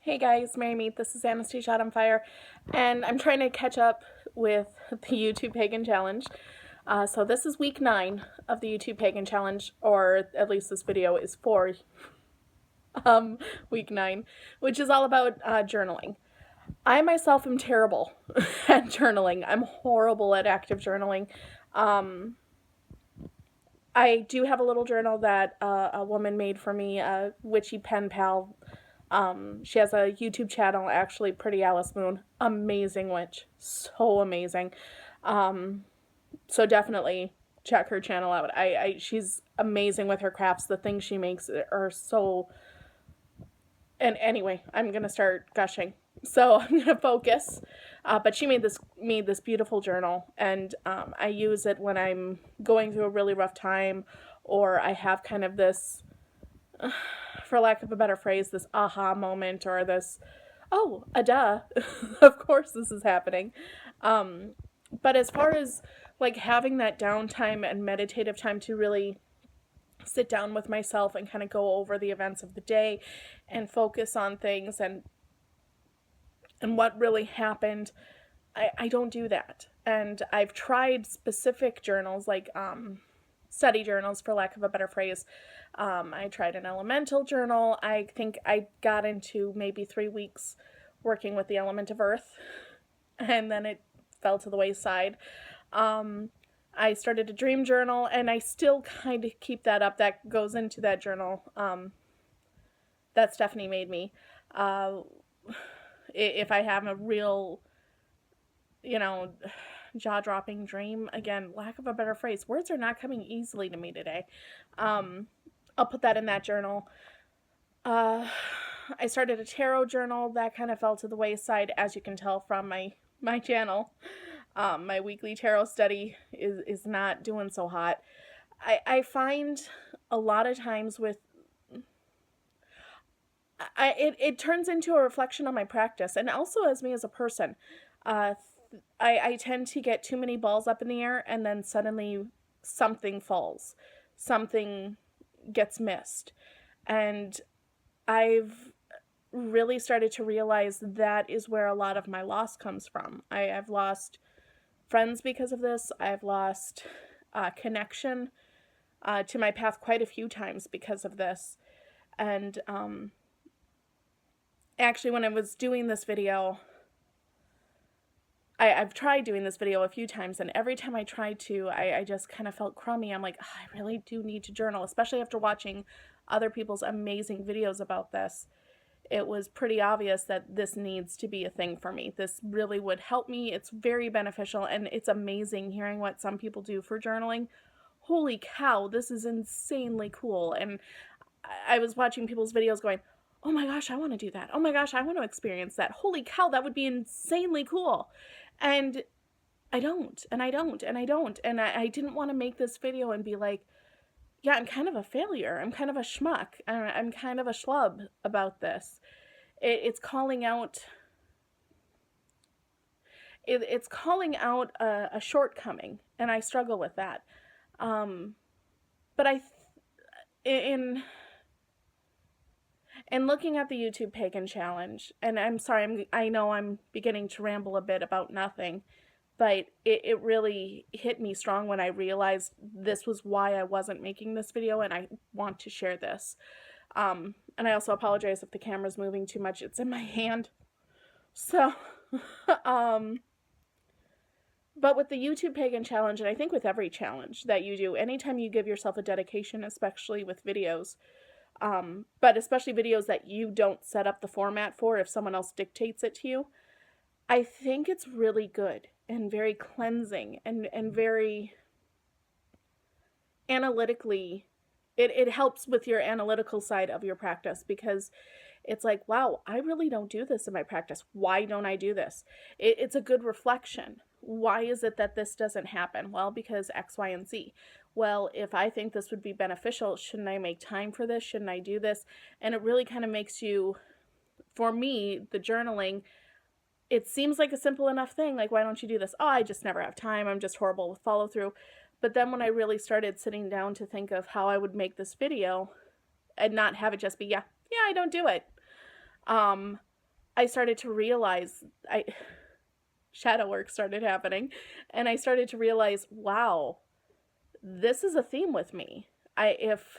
Hey guys, Mary Meet. This is Anastasia on Fire, and I'm trying to catch up with the YouTube Pagan Challenge. So this is week 9 of the YouTube Pagan Challenge, or at least this video is for week 9, which is all about journaling. I myself am terrible at journaling. I'm horrible at active journaling. I do have a little journal that a woman made for me, a witchy pen pal. She has a YouTube channel, actually, Pretty Alice Moon. Amazing witch. So amazing. So definitely check her channel out. She's amazing with her crafts. The things she makes are so... And anyway, I'm going to start gushing. So I'm going to focus. But she made this beautiful journal, and I use it when I'm going through a really rough time, or I have kind of this... for lack of a better phrase, this aha moment, or this, oh, a duh, of course this is happening. But as far as like having that downtime and meditative time to really sit down with myself and kind of go over the events of the day and focus on things and what really happened, I don't do that. And I've tried specific journals, like study journals, for lack of a better phrase. I tried an elemental journal. I think I got into maybe 3 weeks working with the element of earth, and then it fell to the wayside. I started a dream journal, and I still kind of keep that up. That goes into that journal that Stephanie made me. If I have a real, jaw-dropping dream, again, lack of a better phrase, words are not coming easily to me today. I'll put that in that journal. I started a tarot journal. That kind of fell to the wayside, as you can tell from my channel. My weekly tarot study is not doing so hot. I find a lot of times with it turns into a reflection on my practice, and also as me as a person. I tend to get too many balls up in the air, and then suddenly something falls. Something gets missed. And I've really started to realize that is where a lot of my loss comes from. I've lost friends because of this. I've lost connection to my path quite a few times because of this. And actually, when I was doing this video, I've tried doing this video a few times, and every time I tried to, I just kind of felt crummy. I'm like, oh, I really do need to journal, especially after watching other people's amazing videos about this. It was pretty obvious that this needs to be a thing for me. This really would help me. It's very beneficial, and it's amazing hearing what some people do for journaling. Holy cow, this is insanely cool. And I was watching people's videos going, oh my gosh, I want to do that. Oh my gosh, I want to experience that. Holy cow, that would be insanely cool. And I don't, and I don't, and I don't. And I didn't want to make this video and be like, yeah, I'm kind of a failure. I'm kind of a schmuck. I'm kind of a schlub about this. It's calling out... It's calling out a shortcoming, and I struggle with that. But in looking at the YouTube Pagan Challenge, and I'm sorry, I know I'm beginning to ramble a bit about nothing, but it really hit me strong when I realized this was why I wasn't making this video, and I want to share this. And I also apologize if the camera's moving too much. It's in my hand. So, but with the YouTube Pagan Challenge, and I think with every challenge that you do, anytime you give yourself a dedication, especially with videos, but especially videos that you don't set up the format for if someone else dictates it to you, I think it's really good and very cleansing and very analytically, it helps with your analytical side of your practice, because it's like, wow, I really don't do this in my practice. Why don't I do this? It's a good reflection. Why is it that this doesn't happen? Well, because X, Y, and Z. Well, if I think this would be beneficial, shouldn't I make time for this? Shouldn't I do this? And it really kind of makes you, for me, the journaling, it seems like a simple enough thing. Like, why don't you do this? Oh, I just never have time. I'm just horrible with follow through. But then when I really started sitting down to think of how I would make this video and not have it just be, yeah, I don't do it. I started to realize shadow work started happening, and I started to realize, wow, this is a theme with me. If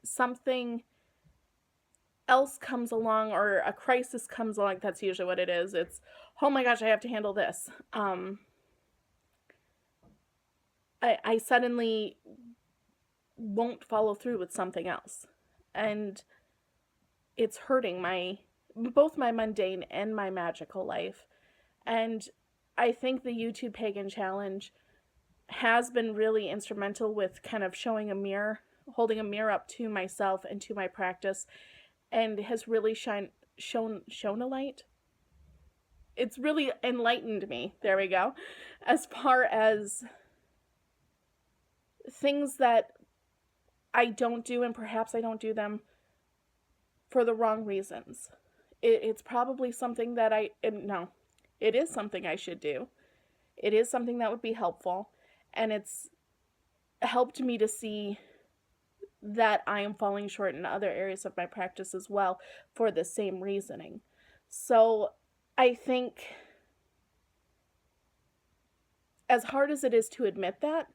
something else comes along or a crisis comes along, that's usually what it is. It's, oh my gosh, I have to handle this. I suddenly won't follow through with something else. And it's hurting both my mundane and my magical life. And I think the YouTube Pagan Challenge has been really instrumental with kind of holding a mirror up to myself and to my practice, and has really shown a light. It's really enlightened me, there we go, as far as things that I don't do, and perhaps I don't do them for the wrong reasons. It's probably something that it is something I should do. It is something that would be helpful, and it's helped me to see that I am falling short in other areas of my practice as well for the same reasoning. So I think, as hard as it is to admit that,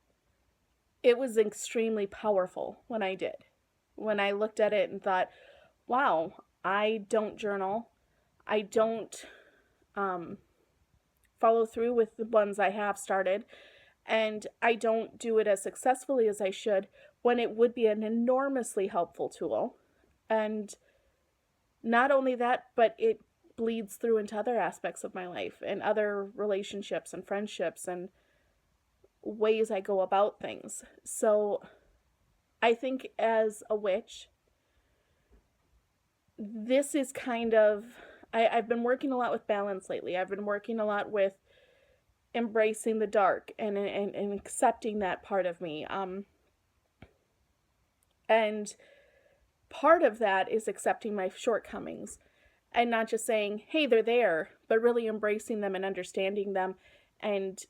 it was extremely powerful when I did. When I looked at it and thought, wow, I don't journal. I don't follow through with the ones I have started. And I don't do it as successfully as I should, when it would be an enormously helpful tool. And not only that, but it bleeds through into other aspects of my life and other relationships and friendships and ways I go about things. So I think as a witch, this is kind of, I've been working a lot with balance lately. I've been working a lot with embracing the dark and accepting that part of me. And part of that is accepting my shortcomings and not just saying, hey, they're there, but really embracing them and understanding them, and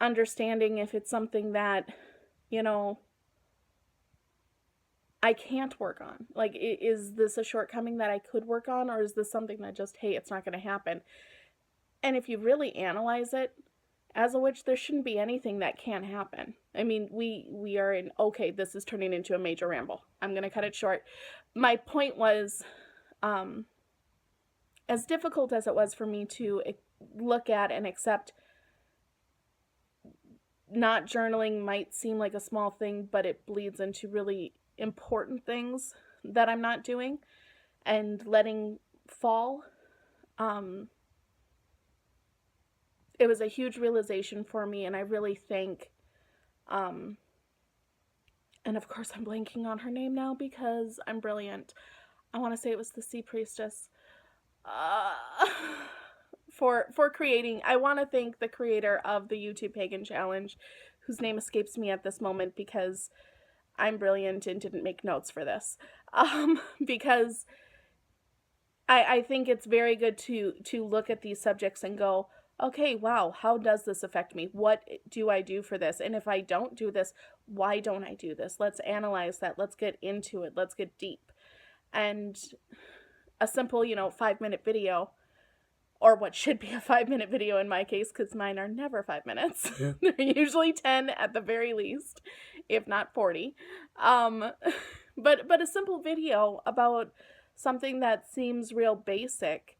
understanding if it's something that, I can't work on. Like, is this a shortcoming that I could work on, or is this something that just, hey, it's not going to happen? And if you really analyze it, as a witch, there shouldn't be anything that can't happen. I mean, we are in, okay, this is turning into a major ramble. I'm going to cut it short. My point was, as difficult as it was for me to look at and accept, not journaling might seem like a small thing, but it bleeds into really important things that I'm not doing and letting fall. It was a huge realization for me, and I really think, and of course I'm blanking on her name now because I'm brilliant. I want to say it was the Sea Priestess, for creating. I want to thank the creator of the YouTube Pagan Challenge, whose name escapes me at this moment because I'm brilliant and didn't make notes for this. Because I think it's very good to look at these subjects and go, okay, wow, how does this affect me? What do I do for this? And if I don't do this, why don't I do this? Let's analyze that. Let's get into it. Let's get deep. And a simple, 5-minute video, or what should be a 5-minute video in my case, because mine are never 5 minutes. Yeah. They're usually 10 at the very least, if not 40. But a simple video about something that seems real basic,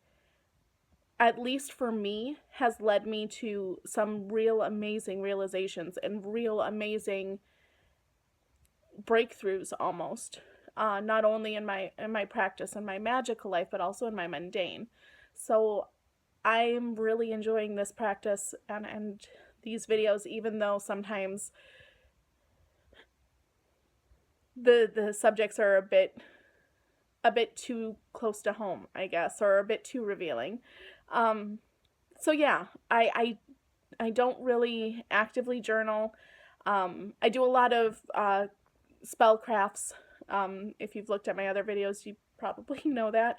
at least for me, has led me to some real amazing realizations and real amazing breakthroughs almost. Not only in my practice and my magical life, but also in my mundane. So I'm really enjoying this practice and these videos, even though sometimes the subjects are a bit too close to home, I guess, or a bit too revealing. So yeah, I don't really actively journal. I do a lot of spellcrafts. If you've looked at my other videos, you probably know that.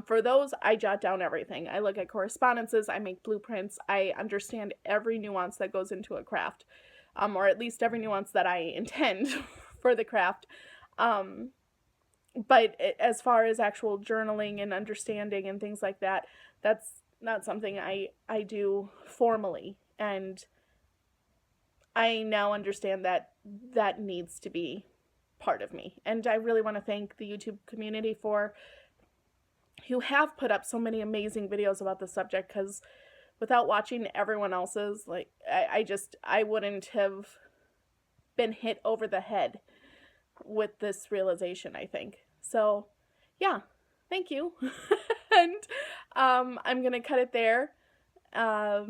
For those, I jot down everything. I look at correspondences, I make blueprints, I understand every nuance that goes into a craft, or at least every nuance that I intend for the craft. But as far as actual journaling and understanding and things like that, that's not something I do formally. And I now understand that that needs to be part of me. And I really want to thank the YouTube community for who have put up so many amazing videos about the subject, because without watching everyone else's, like, I wouldn't have been hit over the head with this realization, I think. So yeah, thank you. And I'm gonna cut it there. Yeah,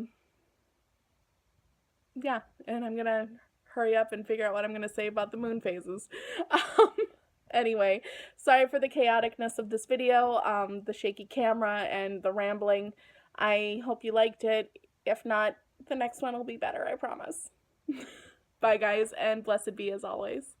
and I'm gonna hurry up and figure out what I'm gonna say about the moon phases. Anyway, sorry for the chaoticness of this video, the shaky camera and the rambling. I hope you liked it. If not, the next one will be better, I promise. Bye guys, and blessed be as always.